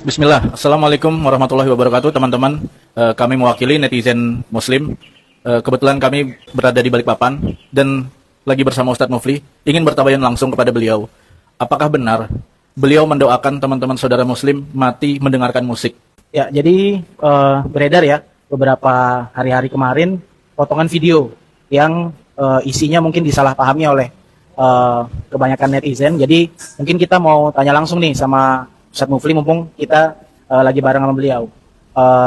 Bismillah. Assalamualaikum warahmatullahi wabarakatuh, teman-teman. Kami mewakili netizen Muslim. Kebetulan kami berada di Balikpapan dan lagi bersama Ustadz Mufli. Ingin bertabayun langsung kepada beliau. Apakah benar beliau mendoakan teman-teman saudara Muslim mati mendengarkan musik? Ya, jadi beredar ya beberapa hari-hari kemarin potongan video yang isinya mungkin disalahpahami oleh kebanyakan netizen. Jadi mungkin kita mau tanya langsung nih sama Ustadz Mufli mumpung kita lagi bareng sama beliau.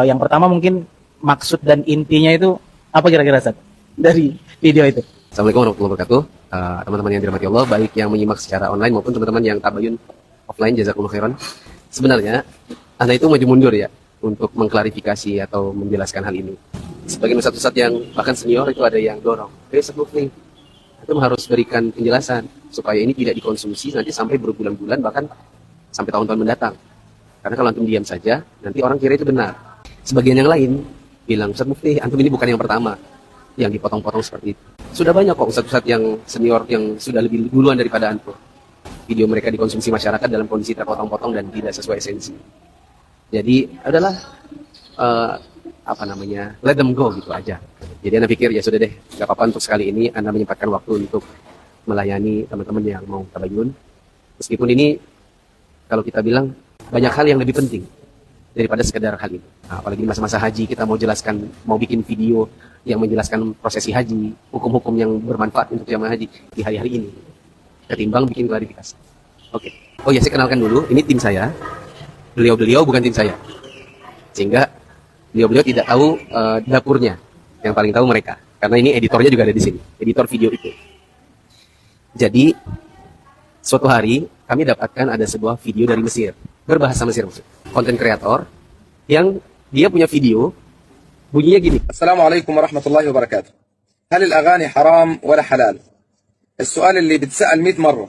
Yang pertama mungkin maksud dan intinya itu apa kira-kira Ustadz dari video itu? Assalamualaikum warahmatullahi wabarakatuh. Teman-teman yang dirahmati Allah, baik yang menyimak secara online maupun teman-teman yang tabayun offline, jazakumullah khairan. Sebenarnya Anda itu maju mundur ya untuk mengklarifikasi atau menjelaskan hal ini. Sebagian ustadz-ustadz yang bahkan senior itu ada yang dorong, Ustadz Mufli, itu harus berikan penjelasan supaya ini tidak dikonsumsi nanti sampai berbulan-bulan bahkan sampai tahun-tahun mendatang. Karena kalau antum diam saja, nanti orang kira itu benar. Sebagian yang lain bilang, Ustadz Mufti, antum ini bukan yang pertama yang dipotong-potong seperti itu. Sudah banyak kok ustadz-ustadz yang senior yang sudah lebih duluan daripada antum. Video mereka dikonsumsi masyarakat dalam kondisi terpotong-potong dan tidak sesuai esensi. Jadi adalah let them go gitu aja. Jadi Anda pikir ya sudah deh, gak apa-apa untuk sekali ini Anda menyempatkan waktu untuk melayani teman-teman yang mau tabayun. Meskipun ini kalau kita bilang banyak hal yang lebih penting daripada sekedar hal ini. Nah, apalagi di masa-masa haji kita mau jelaskan, mau bikin video yang menjelaskan prosesi haji, hukum-hukum yang bermanfaat untuk jamaah haji di hari-hari ini, ketimbang bikin klarifikasi. Oke. Oh ya, saya kenalkan dulu, ini tim saya. Beliau-beliau bukan tim saya. Sehingga beliau-beliau tidak tahu dapurnya. Yang paling tahu mereka. Karena ini editornya juga ada di sini, editor video itu. Jadi suatu hari kami dapatkan ada sebuah video dari Mesir, berbahasa Mesir, konten kreator yang dia punya video bunyinya gini. Assalamualaikum warahmatullahi wabarakatuh. هل الأغاني حرام ولا حلال؟ السؤال اللي بتسأل 100 مرة.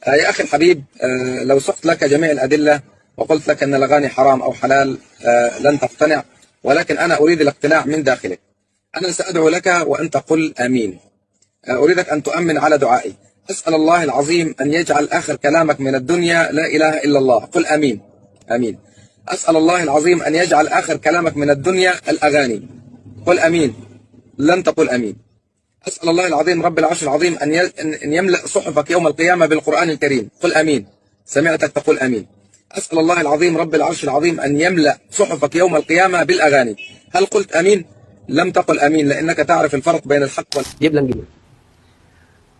يا أخي الحبيب، لو سقت لك جميع الأدلة وقلت لك أن الأغاني حرام أو حلال لن تقتنع، ولكن أنا أريد الاقتناع من داخلك. أنا سأدعو لك وأنت قل آمين. أريدك أن تؤمن على دعائي. أسأل الله العظيم أن يجعل آخر كلامك من الدنيا لا إله إلا الله. قل آمين. آمين. أسأل الله العظيم أن يجعل آخر كلامك من الدنيا الأغاني. قل آمين. لن تقل آمين. أسأل الله العظيم رب العرش العظيم أن يملأ صحفك يوم القيامة بالقرآن الكريم. قل آمين. سمعتك تقول آمين. أسأل الله العظيم رب العرش العظيم أن يملأ صحفك يوم القيامة بالأغاني. هل قلت آمين؟ لم تقل آمين لأنك تعرف الفرق بين الحق Dia bilang gini,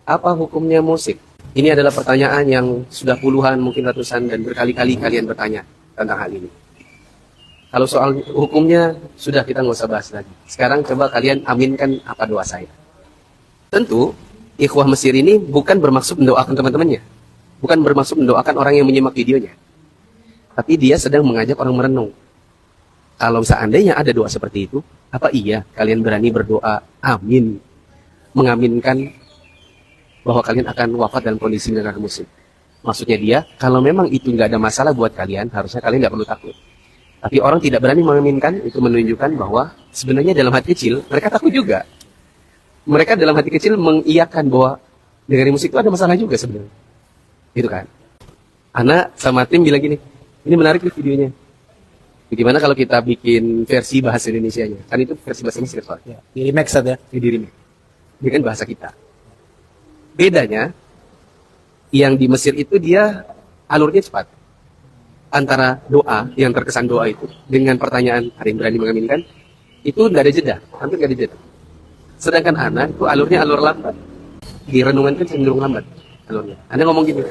apa hukumnya musik? Ini adalah pertanyaan yang sudah puluhan, mungkin ratusan, dan berkali-kali kalian bertanya tentang hal ini. Kalau soal hukumnya, sudah kita nggak usah bahas lagi. Sekarang coba kalian aminkan apa doa saya. Tentu, ikhwah Mesir ini bukan bermaksud mendoakan teman-temannya. Bukan bermaksud mendoakan orang yang menyimak videonya. Tapi dia sedang mengajak orang merenung. Kalau seandainya ada doa seperti itu, apa iya kalian berani berdoa amin, mengaminkan bahwa kalian akan wafat dalam kondisi mendengar musik? Maksudnya dia, kalau memang itu nggak ada masalah buat kalian, harusnya kalian nggak perlu takut. Tapi orang tidak berani mengaminkan, itu menunjukkan bahwa sebenarnya dalam hati kecil, mereka takut juga. Mereka dalam hati kecil mengiyakan bahwa dengerin musik itu ada masalah juga sebenarnya. Gitu kan? Ana sama tim bilang gini, ini menarik nih videonya. Bagaimana kalau kita bikin versi bahasa Indonesianya? Kan itu versi bahasa Mesir soalnya. Ya, di remix ya. Di remix. Ini kan bahasa kita. Bedanya, yang di Mesir itu dia alurnya cepat. Antara doa, yang terkesan doa itu, dengan pertanyaan, ada yang berani mengaminkan, itu nggak ada jeda, hampir nggak ada jeda. Sedangkan Ana, itu alurnya alur lambat. Di renungan kan cenderung lambat alurnya. Ana ngomong gini,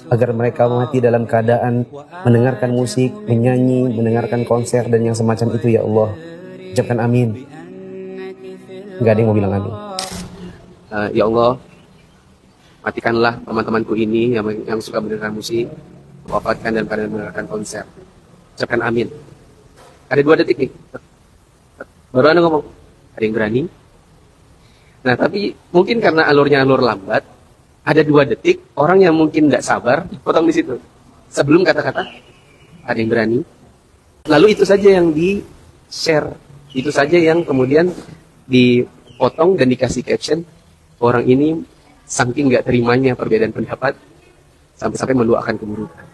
agar mereka mati dalam keadaan mendengarkan musik, menyanyi, mendengarkan konser, dan yang semacam itu ya Allah. Ucapkan amin. Nggak ada yang mau bilang amin. Ya Allah, matikanlah teman-temanku ini yang suka mendengar musik, wafatkan dan pada mendengarkan konser. Ucapkan amin. Ada 2 detik nih. Baru Anda ngomong, ada yang berani? Nah, tapi mungkin karena alurnya alur lambat, ada 2 detik, orang yang mungkin tidak sabar, potong di situ. Sebelum kata-kata, ada yang berani. Lalu itu saja yang di-share. Itu saja yang kemudian dipotong dan dikasih caption. Orang ini saking nggak terimanya perbedaan pendapat, sampai-sampai mendoakan keburukan.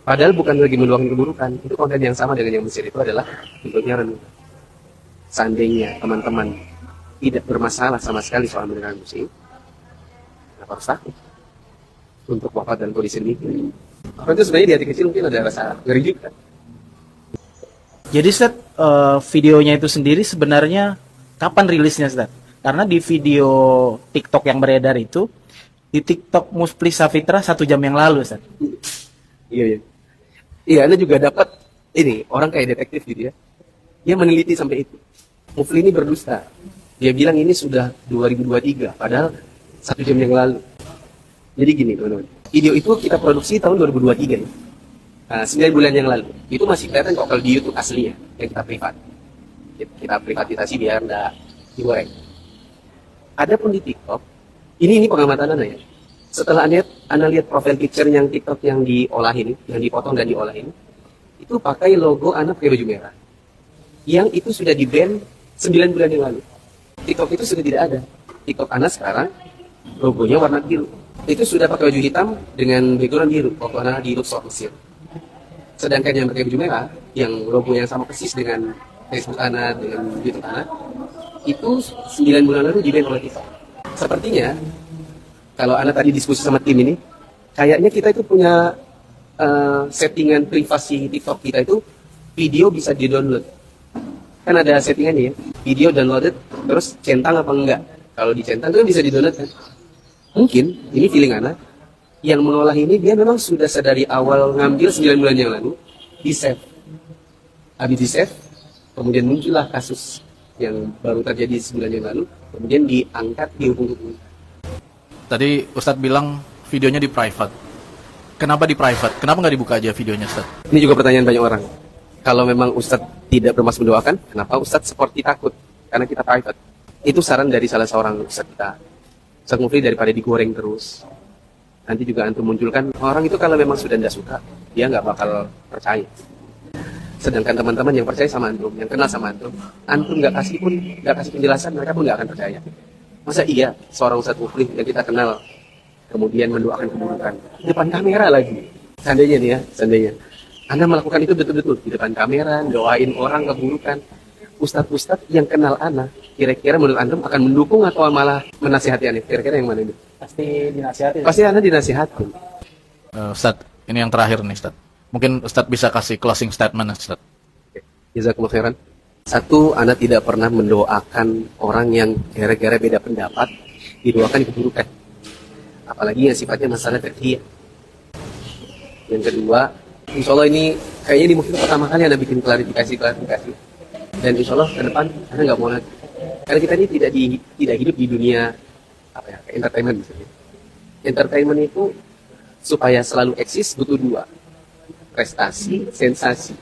Padahal bukan lagi mendoakan keburukan. Itu konten yang sama dengan yang Mesir itu adalah bentuknya renungan. Seandainya teman-teman tidak bermasalah sama sekali soal mendengarkan musik, kenapa harus takut untuk wafat dan kondisi ini? Orang itu sebenarnya di hati kecil mungkin ada rasa ngeri juga. Jadi Ustaz, videonya itu sendiri sebenarnya kapan rilisnya Ustaz? Karena di video TikTok yang beredar itu, di TikTok Mufli Safitra 1 jam yang lalu Ustaz. Iya, iya. Iya, Anda juga dapat ini, orang kayak detektif gitu ya. Dia meneliti sampai itu. Mufli ini berdusta. Dia bilang ini sudah 2023, padahal 1 jam yang lalu. Jadi gini teman-teman, video itu kita produksi tahun 2023 ya. 9 bulan yang lalu. Itu masih kelihatan kok kalau di YouTube aslinya, yang kita privat. Kita privatisasi biar nggak digoreng. Adapun di TikTok, ini pengamatan Anda ya. Setelah Anda lihat profile picture yang TikTok yang diolahin, yang dipotong dan diolahin, itu pakai logo Anda pakai baju merah. Yang itu sudah di-ban 9 bulan yang lalu. TikTok itu sudah tidak ada. TikTok Anda sekarang logonya warna biru. Itu sudah pakai baju hitam dengan background biru waktu Anda di Luxor Mesir. Sedangkan yang pakai baju merah, yang logo yang sama persis dengan Facebook Anda, dengan YouTube Anda, itu 9 bulan lalu di-ban oleh TikTok. Sepertinya kalau Anda tadi diskusi sama tim ini, kayaknya kita itu punya settingan privasi TikTok kita itu video bisa di-download. Kan ada settingannya ya, video downloaded, terus centang apa enggak. Kalau dicentang itu kan bisa di-download kan. Mungkin, ini feeling Anda, yang mengolah ini dia memang sudah sedari awal ngambil 9 bulan yang lalu, di-save. Habis di-save, kemudian muncullah kasus yang baru terjadi sebulan yang lalu, kemudian diangkat, dihukum-hukum. Tadi Ustadz bilang videonya di private. Kenapa di private? Kenapa nggak dibuka aja videonya, Ustadz? Ini juga pertanyaan banyak orang. Kalau memang Ustadz tidak bermaksud mendoakan, kenapa Ustadz seperti takut? Karena kita private. Itu saran dari salah seorang Ustadz kita. Ustadz Mufli, daripada digoreng terus, nanti juga antum munculkan orang itu kalau memang sudah tidak suka, dia nggak bakal percaya. Sedangkan teman-teman yang percaya sama antum, yang kenal sama antum nggak kasih penjelasan, mereka pun nggak akan percaya. Masa iya seorang Ustadz Mufli yang kita kenal kemudian mendoakan keburukan depan kamera lagi? Seandainya nih ya, seandainya Anda melakukan itu betul-betul di depan kamera, doain orang keburukan, Ustadz-ustadz yang kenal Anda, kira-kira menurut antum akan mendukung atau malah menasihati Anda? Kira-kira yang mana ini? Pasti dinasihati. Pasti Anda dinasihatkan. Ustadz, ini yang terakhir nih, Ustadz. Mungkin Ustadz bisa kasih closing statement, Ustadz. Jazakumullah khairan. Satu, Anda tidak pernah mendoakan orang yang gara-gara beda pendapat didoakan keburukan. Apalagi yang sifatnya masalah fikih. Yang kedua, insya Allah ini kayaknya di mungkin pertama kali Anda bikin klarifikasi. Dan insya Allah ke depan Anda nggak mau lagi. Karena kita ini tidak hidup di dunia entertainment misalnya. Entertainment itu supaya selalu eksis butuh 2. Prestasi, sensasi.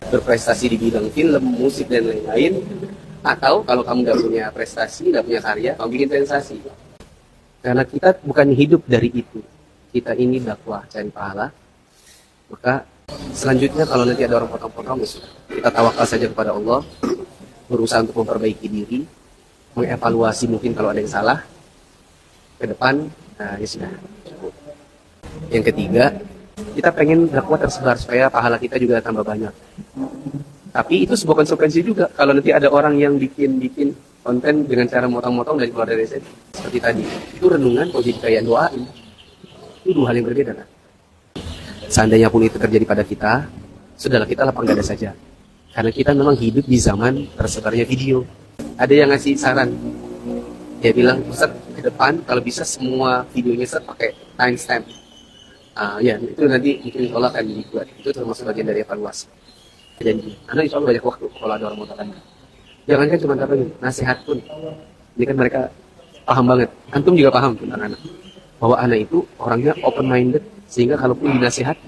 Berprestasi di bidang film, musik, dan lain-lain. Atau kalau kamu nggak punya prestasi, nggak punya karya, kamu bikin sensasi. Karena kita bukan hidup dari itu. Kita ini dakwah cari pahala. Maka selanjutnya kalau nanti ada orang potong-potong, kita tawakal saja kepada Allah, berusaha untuk memperbaiki diri, mengevaluasi mungkin kalau ada yang salah ke depan. Nah, ya sudah. Yang ketiga, kita pengen dakwah tersebar supaya pahala kita juga tambah banyak. Tapi itu sebuah konsekuensi juga kalau nanti ada orang yang bikin konten dengan cara motong-motong dari keluar dari set seperti tadi. Itu renungan kok jadi kayak doain. Itu 2 hal yang berbeda kan. Seandainya pun itu terjadi pada kita, sudahlah kita lapang dada saja. Karena kita memang hidup di zaman tersebarnya video. Ada yang ngasih saran. Dia bilang, Ustaz, ke depan kalau bisa semua videonya Ustaz pakai timestamp. Ya, itu nanti mungkin insya Allah akan dibuat. Itu termasuk bagian dari evaluasi. Jadi, karena insya Allah banyak waktu kalau ada orang mau tanya. Jangan kan cuma katanya, nasihat pun. Ini kan mereka paham banget. Antum juga paham tentang anak. Bahwa anak itu orangnya open-minded. Sehingga kalaupun dinasihati,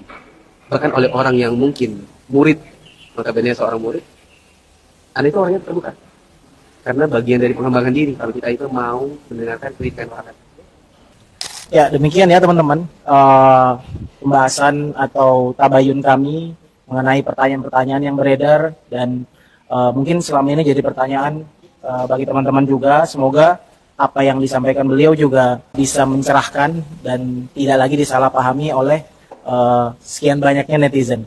bahkan oleh orang yang mungkin murid, notabene seorang murid, anak itu orangnya terbuka. Karena bagian dari pengembangan diri, kalau kita itu mau mendengarkan kritikan orang. Ya, demikian ya teman-teman, pembahasan atau tabayun kami mengenai pertanyaan-pertanyaan yang beredar, dan mungkin selama ini jadi pertanyaan bagi teman-teman juga. Semoga apa yang disampaikan beliau juga bisa mencerahkan dan tidak lagi disalahpahami oleh sekian banyaknya netizen.